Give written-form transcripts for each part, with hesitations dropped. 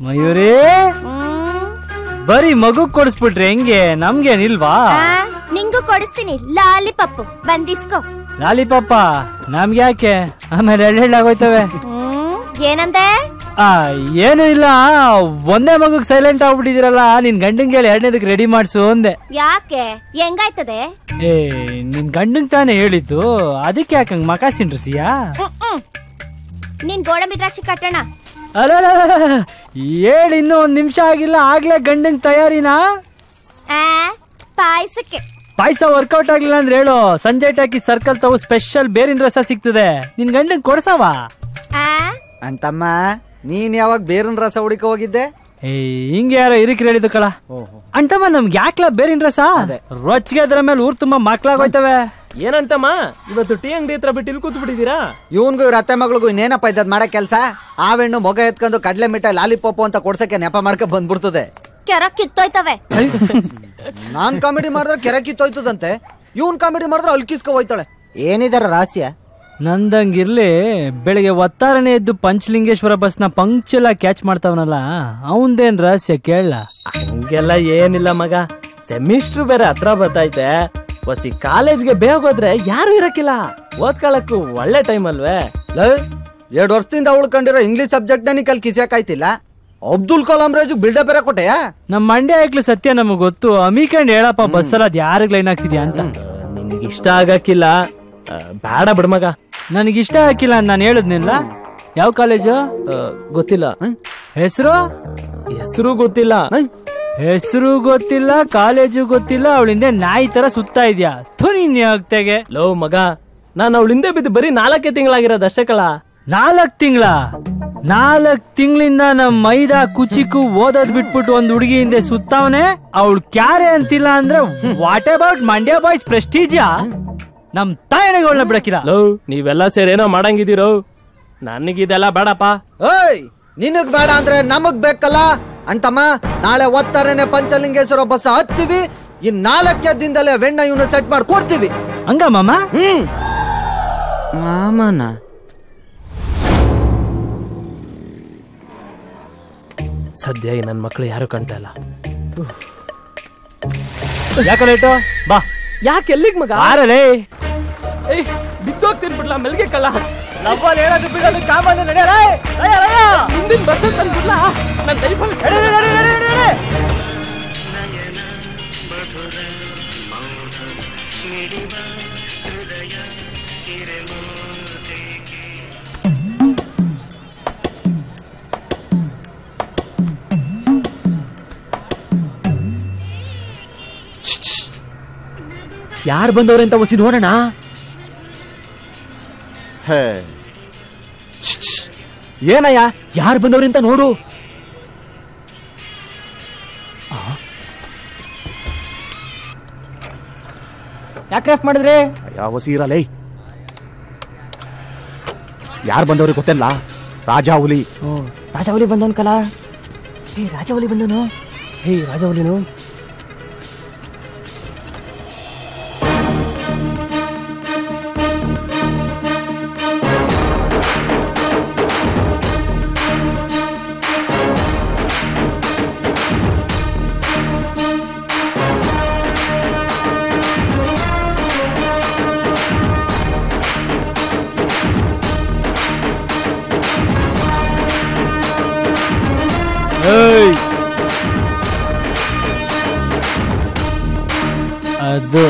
ಮಯೂರಿ ಬರೀ ಮಗು ಕೊಡಿಸ್ಬಿಟ್ರೆ ಹೆಂಗೆ ನಮ್ಗೇನಿಲ್ವಾ? ನಿಂಗೂ ಕೊಡಿಸ್ತೀನಿ ಲಾಲಿಪಾಪ್ ಬಂದಿಸ್ಕೋ. ಲಾಲಿಪಾಪ ನಮ್ಗೆ ಯಾಕೆ? ಆಮೇಲೆ ಎಳ್ಳೆಳ್ಳಾಗೋಯ್ತವೆ. ಏನಂದೆ? ಏನು ಇಲ್ಲ, ಒಂದೇ ಮಗುಗ್ ಸೈಲೆಂಟ್ ಆಗ್ಬಿಟ್ಟಿದಿರಲ್ಲ, ನಿನ್ ಗಂಡಂಗೆ ಹೇಳಿ ಎರಡನೇದಕ್ಕೆ ರೆಡಿ ಮಾಡ್ಸು ಅಂದೆ. ಯಾಕೆ ಹೆಂಗಾಯ್ತದೆ? ನಿನ್ ಗಂಡಂಗ್ ತಾನೇ ಹೇಳಿದ್ದು, ಅದಕ್ಕೆ ಯಾಕಂಗ್ ಮಕ ಸಿಂಡ್ರಸಿಯಾ? ನೀನ್ ಗೋಡಂಬಿ ದ್ರಾಕ್ಷಿ ಕಟ್ಟೋಣ. ಅಲ್ಲ ಹೇಳಿ, ಇನ್ನೂ 1 ನಿಮಿಷ ಆಗಿಲ್ಲ, ಆಗ್ಲೇ ಗಂಡಂಗ್ ತಯಾರಿನಾ? ಪಾಯಸಕ್ಕೆ. ಪಾಯಸ ವರ್ಕೌಟ್ ಆಗ್ಲಿಲ್ಲ ಅಂದ್ರೆ ಹೇಳು, ಸಂಜೆ ಟಾಕಿ ಸರ್ಕಲ್ ತಾವು ಸ್ಪೆಷಲ್ ಬೇರಿನ ರಸ ಸಿಗ್ತದೆ, ನಿನ್ ಗಂಡಂಗ್ ಕೊಡ್ಸವ. ಅಂತಮ್ಮ ನೀನ್ ಯಾವಾಗ ಬೇರಿನ ರಸ ಹುಡುಕ ಹೋಗಿದ್ದೆ? ಹಿಂಗೆ ಯಾರೋ ಇರಿಕ್ ಹೇಳಿದ್ದು ಕಳ. ಅಂತಮ್ಮ ನಮ್ಗೆ ಯಾಕ್ಲ ಬೇರಿನ ರಸ? ರೊಚ್ಚಿಗೆ ಅದ್ರ ಮೇಲೆ ಊರ್ ತುಂಬಾ ಮಕ್ಳಾಗೋಯ್ತವೆ. ಏನಂತಮ್ಮ ಇವತ್ತು ಟೀ ಅಂಗಡಿ ಹತ್ರ ಬಿಟ್ಟು ಇಲ್ಲಿ ಕೂತ್ ಬಿಟ್ಟಿದ್ದೀರಾ? ಇವನ್ಗೂ ಇವ್ರ ಅತ್ತೆ ಮಗಳಿಗೂ ಇನ್ನೇನಪ್ಪ ಇದ್ದದ್ ಮಾಡಕ್ ಕೆಲ್ಸ? ಆವೆಣ್ಣು ಮೊಗ ಎತ್ಕೊಂಡು ಕಡ್ಲೆ ಮಿಠಾಯಿ ಲಾಲಿಪಾಪ್ ಅಂತ ಕೊಡ್ಸಕ್ಕೆ ನೆಪ ಮಾಡ್ಕ ಬಂದ್ಬಿಡ್ತದೆ. ಕೆರ ಕಿತ್ತೋಯ್ತವೆ. ನಾನ್ ಕಾಮಿಡಿ ಮಾಡಿದ್ರೆ ಕೆರೆ ಕಿತ್ತೋಯ್ತದಂತೆ, ಇವನ್ ಕಾಮಿಡಿ ಮಾಡಿದ್ರೆ ಅಲ್ಕಿಸ್ಕೊ ಹೋಯ್ತಾಳೆ. ಏನಿದಾರ ರಹಸ್ಯ? ನಂದಂಗಿರ್ಲಿ, ಬೆಳಿಗ್ಗೆ ಒತ್ತಾರನೆ ಎದ್ದು ಪಂಚಲಿಂಗೇಶ್ವರ ಬಸ್ನ ಪಂಕ್ಚುಲ್ ಆಗಿ ಕ್ಯಾಚ್ ಮಾಡ್ತಾವನಲ್ಲ, ಅವಂದೇನ್ ರಹಸ್ಯ ಕೇಳ? ಹಂಗೆಲ್ಲ ಏನಿಲ್ಲ ಮಗ, ಸೆಮಿಸ್ಟರ್ ಬೇರೆ ಹತ್ರ ಬರ್ತೈತೆ, ಹೊಸಿ ಕಾಲೇಜ್ಗೆ ಬೇಗ ಹೋದ್ರೆ ಯಾರು ಇರಕ್ಕಿಲ್ಲ, ಓದ್ಕೊಳಕ್ಕೂ ಒಳ್ಳೆ ಟೈಮ್ ಅಲ್ವೇ. 2 ವರ್ಷದಿಂದ ಉಳ್ಕೊಂಡಿರೋ ಇಂಗ್ಲಿಷ್ ಸಬ್ಜೆಕ್ಟ್ ನೀ ಕಲ್ ಕಿಸಿಯಾಕಾಯ್ತಿಲ್ಲ. ಅಬ್ದುಲ್ ಕಲಾಂ ರಾಜು ಬಿಲ್ಡಪ್ ಬೇರೆ ಕೊಟ್ಟೆಯಾ? ನಮ್ ಮಂಡ್ಯ ಆಯ್ಕ್ಲು ಸತ್ಯ ನಮಗ್ ಗೊತ್ತು, ಅಮಿಕಂಡ್ ಹೇಳಪ್ಪ ಬಸ್ಸಲ್ಲ ಅದ್ ಯಾರಿಗ್ ಲೈನ್ ಆಗ್ತಿದ್ಯಾ ಅಂತ. ನಿನ್ಗಿಷ್ಟ ಆಗಕ್ಕಿಲ್ಲ ಬೇಡ ಬಿಡ್ ಮಗ. ನನಗಿಷ್ಟ ಹಾಕಿಲ್ಲ ಅಂತ ನಾನು ಹೇಳುದ್ನಿಲ್ಲ. ಯಾವ ಕಾಲೇಜು ಗೊತ್ತಿಲ್ಲ, ಹೆಸರು ಗೊತ್ತಿಲ್ಲ, ಹೆಸರು ಗೊತ್ತಿಲ್ಲ, ಕಾಲೇಜು ಗೊತ್ತಿಲ್ಲ, ಅವಳಿಂದ ನಾಯಿ ತರ ಸುತ್ತಾ ಇದ್ಯಾ? ನೀನ್ ಯಾಕ್ತೆಗೆ ಲೋ ಮಗ, ನಾನು ಅವಳಿಂದ ಬಿದ್ದು ಬರೀ 4 ತಿಂಗಳಾಗಿರೋದು ಅಷ್ಟೇ ಕಳ. 4 ತಿಂಗಳ? 4 ತಿಂಗಳಿಂದ ನಮ್ ಮೈದಾ ಕುಚಿಕು ಓದೋದ್ ಬಿಟ್ಬಿಟ್ಟು ಒಂದ್ ಹುಡುಗಿ ಹಿಂದೆ ಸುತ್ತವನೆ, ಅವಳು ಕ್ಯಾರೆ ಅಂತಿಲ್ಲ ಅಂದ್ರೆ ವಾಟ್ ಅಬೌಟ್ ಮಂಡ್ಯ ಬಾಯ್ಸ್ ಪ್ರೆಸ್ಟೀಜಾ? ನಮ್ ತಾಯಣೆಗಳನ್ನ ಬಿಡಕಿಲ್ಲ. ಲೋ ನೀವೆಲ್ಲ ಸೇರಿ ಏನೋ ಮಾಡಂಗಿದ್ದೀರೋ, ನನಗಿದೆಲ್ಲ ಬೇಡಪ್ಪ. ನಿನಗ್ ಬೇಡ ಅಂದ್ರೆ ನಮಗ್ ಬೇಕಲ್ಲ. ಅಂತಮ್ಮ ನಾಳೆ ಒತ್ತಾರನೆ ಪಂಚಲಿಂಗೇಶ್ವರ ಬಸ್ ಹತ್ತೀವಿ, ಇನ್ 4 ದಿನದಲ್ಲೇ ವೆಣ್ಣ ಇವನು ಸೆಟ್ ಮಾಡಿ ಕೊಡ್ತೀವಿ. ಹಂಗ ಮಾಮ? ಮಾಮನ ಸದ್ಯ ಈ ನನ್ ಮಕ್ಳು ಯಾರು ಕಾಣ್ತಾ ಇಲ್ಲ. ಯಾಕ ಲೇಟು? ಬಾ. ಯಾಕೆ ಎಲ್ಲಿಗ್ ಮಗ? ಆರಲೇ ಬಿದ್ದೋಗ್ತೀನಿ ಬಿಡ್ಲಾ ಮೆಲ್ಗೆ ಕಲ್ಲ. ನವ್ವಲ್ಲಿ ಹೇಳೋದು ಬಿಡೋದು ಕಾಮನ್ ನಡೆಯಲ್ಲ. ಮುಂದಿನ ಬಸ್ ತಂದ್ಬಿಡ್ಲಾ ನನ್ನ ಲೈಫಲ್ಲಿ. ಯಾರು ಬಂದವ್ರೆ ಅಂತ ಹೊಸಿ ನೋಡೋಣ. ಏನಯ್ಯ, ಯಾರು ಬಂದವ್ರೆ ಅಂತ ನೋಡು. ಯಾಕೆ ಮಾಡಿದ್ರೆ? ಯಾವ ಸೀರಲೇ, ಯಾರು ಬಂದವ್ರಿಗೆ ಗೊತ್ತಿಲ್ಲ. ರಾಜಾ ಹುಲಿ. ರಾಜಾ ಹುಲಿ ಬಂದವನ್ ಕಲ. ರಾಜಾ ಹುಲಿ ಬಂದನು. ರಾಜಾ ಹುಲಿನು. ಅದು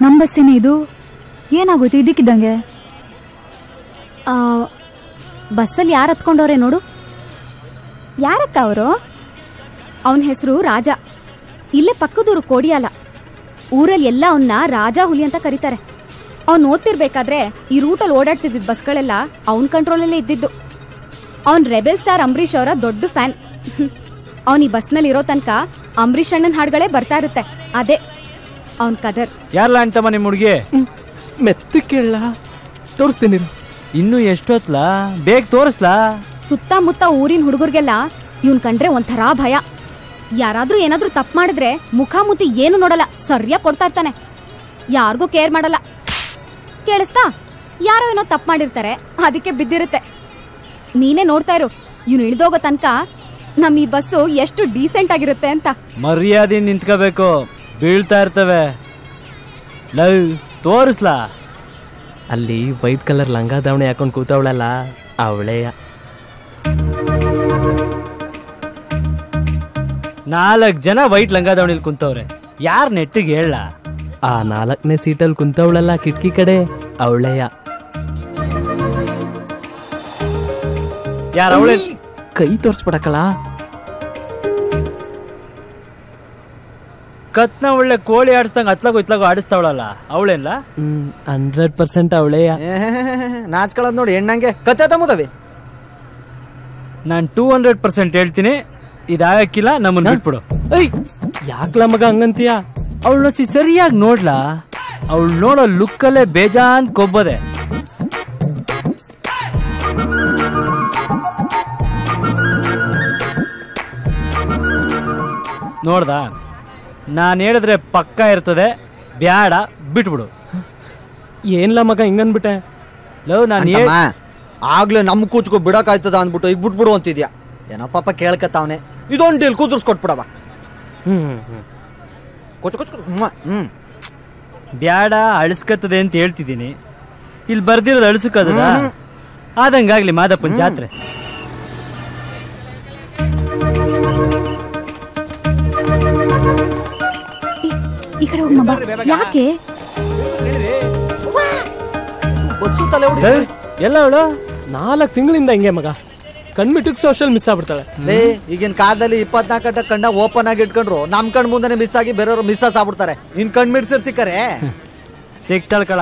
ನಮ್ ಬಸ್ಸೇನೆ ಇದು? ಏನಾಗೋಯ್ತು ಇದಕ್ಕಿದ್ದಂಗೆ? ಬಸ್ಸಲ್ಲಿ ಯಾರು ಹತ್ಕೊಂಡವ್ರೆ ನೋಡು. ಯಾರಕ್ಕ ಅವರು? ಅವನ ಹೆಸರು ರಾಜ. ಇಲ್ಲೇ ಪಕ್ಕದೂರು ಕೋಡಿಯಾಲ. ಊರಲ್ಲಿ ಎಲ್ಲ ಅವನ್ನ ರಾಜಾ ಹುಲಿ ಅಂತ ಕರೀತಾರೆ. ಅವ್ನು ಓದ್ತಿರ್ಬೇಕಾದ್ರೆ ಈ ರೂಟಲ್ಲಿ ಓಡಾಡ್ತಿದ್ದ ಬಸ್ಗಳೆಲ್ಲ ಅವನ್ ಕಂಟ್ರೋಲಲ್ಲೇ ಇದ್ದಿದ್ದು. ಅವನ್ ರೆಬೆಲ್ ಸ್ಟಾರ್ ಅಂಬರೀಷ್ ಅವರ ದೊಡ್ಡ ಫ್ಯಾನ್. ಅವನ್ ಈ ಬಸ್ನಲ್ಲಿ ಇರೋ ತನಕ ಅಂಬರೀಷ್ ಅಣ್ಣನ ಹಾಡುಗಳೇ ಬರ್ತಾ ಇರುತ್ತೆ. ಅದೇ ಅವನ್ ಕದರ್. ಯಾರಲ್ಲ ಅಂತಮ್ಮ ನಿಮ್ ಹುಡುಗಿ? ಮೆತ್ತ ಕೇಳ ತೋರಿಸ್ತೀನಿ. ಇನ್ನು ಎಷ್ಟೊತ್ಲಾ? ಬೇಗ ತೋರಿಸ್ಲಾ? ಸುತ್ತಮುತ್ತ ಊರಿನ ಹುಡುಗರಿಗೆಲ್ಲ ಇವನ್ ಕಂಡ್ರೆ ಒಂಥರಾ ಭಯ. ಯಾರಾದ್ರೂ ಏನಾದ್ರೂ ತಪ್ಪು ಮಾಡಿದ್ರೆ ಮುಖಾಮುಖಿ ಏನು ನೋಡಲ್ಲ, ಸರಿಯಾಗಿ ಕೊಡ್ತಾ ಇರ್ತಾನೆ. ಯಾರಿಗೂ ಕೇರ್ ಮಾಡಲ್ಲ. ಕೇಳಿಸ್ತಾ? ಯಾರೋ ಏನೋ ತಪ್ಪು ಮಾಡಿರ್ತಾರೆ, ಅದಕ್ಕೆ ಬಿದ್ದಿರುತ್ತೆ. ನೀನೇ ನೋಡ್ತಾ ಇರು, ಇವ್ನು ಇಳಿದೋಗೋ ತನಕ ನಮ್ ಈ ಬಸ್ಸು ಎಷ್ಟು ಡೀಸೆಂಟ್ ಆಗಿರುತ್ತೆ ಅಂತ. ಮರ್ಯಾದೆ ನಿಂತ್ಕೋಬೇಕು, ಬೀಳ್ತಾ ಇರ್ತವೆ. ಲವ್ ತೋರಿಸ್ಲಾ? ಅಲ್ಲಿ ವೈಟ್ ಕಲರ್ ಲಂಗ ದಾವಣಿ ಹಾಕೊಂಡು ಕೂತವಳಲ್ಲ, ಅವಳೆಯ. 4 ಜನ ವೈಟ್ ಲಂಗ ದಾವಣಿಲಿ ಕುಂತವ್ರೆ. ಯಾರ್ ನೆಟ್ಟಿಗೆ ಹೇಳ? ಆ 4ನೇ ಸೀಟಲ್ಲಿ ಕುಂತವಳಲ್ಲ ಕಿಟಕಿ ಕಡೆ, ಅವಳೆಯ. ಯಾರ ಅವಳೆ? ಕೈ ತೋರ್ಸ್ಬಿಡಕಲ್ಲ. ಕತ್ನ ಒಳ್ಳೆ ಕೋಳಿ ಆಡಿಸ್ದಂಗ ಅತ್ಲಾಗೋ ಇತ್ಲಾಗೋ ಆಡಿಸ್ತಾವಳಲ್ಲ, ಅವಳೆಲ್ಲ? 100% ಅವಳೆಯ. ನಾಚ್ಕೊಳ್ಳೋದ್ ನೋಡಿ ಹೆಣ್ಣಂಗೆ ಕತ್ತೆ ತಮ್ಮದವಿ. ನಾನ್ 200% ಹೇಳ್ತೀನಿ, ಇದಾಗಕ್ಕಿಲ್ಲ, ನಮ್ಮನ್ನ ಬಿಟ್ಬಿಡು. ಯಾಕ್ಲ ಮಗ ಹಂಗಂತೀಯ? ಅವಳು ಸರಿಯಾಗಿ ನೋಡ್ಲಾ? ಅವಳು ನೋಡೋ ಲುಕ್ಕಲ್ಲೇ ಬೇಜಾನ್ ಕೊಬ್ಬದೆ. ನೋಡ್ದ? ನಾನು ಹೇಳಿದ್ರೆ ಪಕ್ಕ ಇರ್ತದೆ, ಬ್ಯಾಡ, ಬಿಟ್ಬಿಡು. ಏನ್ಲ ಮಗ ಹಿಂಗನ್ಬಿಟ್ಟೆ? ಲವ್ ನಾನು ಆಗ್ಲೇ ನಮ್ ಕೂಚ್ಕೊ ಬಿಡಕ್ ಆಯ್ತದ ಅಂದ್ಬಿಟ್ಟು ಈಗ ಬಿಟ್ಬಿಡು ಅಂತಿದ್ಯಾ? ಏನೋ ಪಾಪ ಕೇಳ್ಕತ್ತಾವನೆ, ಇದೊಂದು ಡೀಲ್ ಕೂತ್ರಿಸ್ಕೊಟ್ಬಿಡವ. ಬ್ಯಾಡ, ಅಳಿಸ್ಕತ್ತದೆ ಅಂತ ಹೇಳ್ತಿದ್ದೀನಿ. ಇಲ್ಲಿ ಬರ್ದಿರೋದು ಅಳಿಸ್ಕದ? ಆದಂಗಾಗ್ಲಿ ಮಾದಪ್ಪನ ಜಾತ್ರೆ. ಈ ಕಡೆ ಹೋಗ್ ಮಗ. ಯಾಕೆ? ಬಸ್ಸು ತಲೆ ಹೊಡಿ. ಎಲ್ಲ ಅವಳು 4 ತಿಂಗಳಿಂದ ಹಿಂಗೆ ಮಗ, ಕಣ್ಮಿಟ್ಟಿಗೆ ಸೋಷಲ್ ಮಿಸ್ ಆಗ್ಬಿಡ್ತಾಳೆ. ಈಗಿನ ಕಾಲದಲ್ಲಿ 24 ಗಂಟೆ ಕಣ್ಣ ಓಪನ್ ಆಗಿ ಇಟ್ಕೊಂಡ್ರು ನಮ್ ಕಣ್ ಮುಂದೆ ಮಿಸ್ ಆಗಿ ಬೇರೆಯವ್ರು ಮಿಸ್ ಆಗ್ಬಿಡ್ತಾರೆ. ನಿನ್ ಕಣ್ ಮಿಡ್ಸಿರ್ ಸಿಕ್ಕರೆ ಸಿಕ್ತಾಳ್ಕಳ.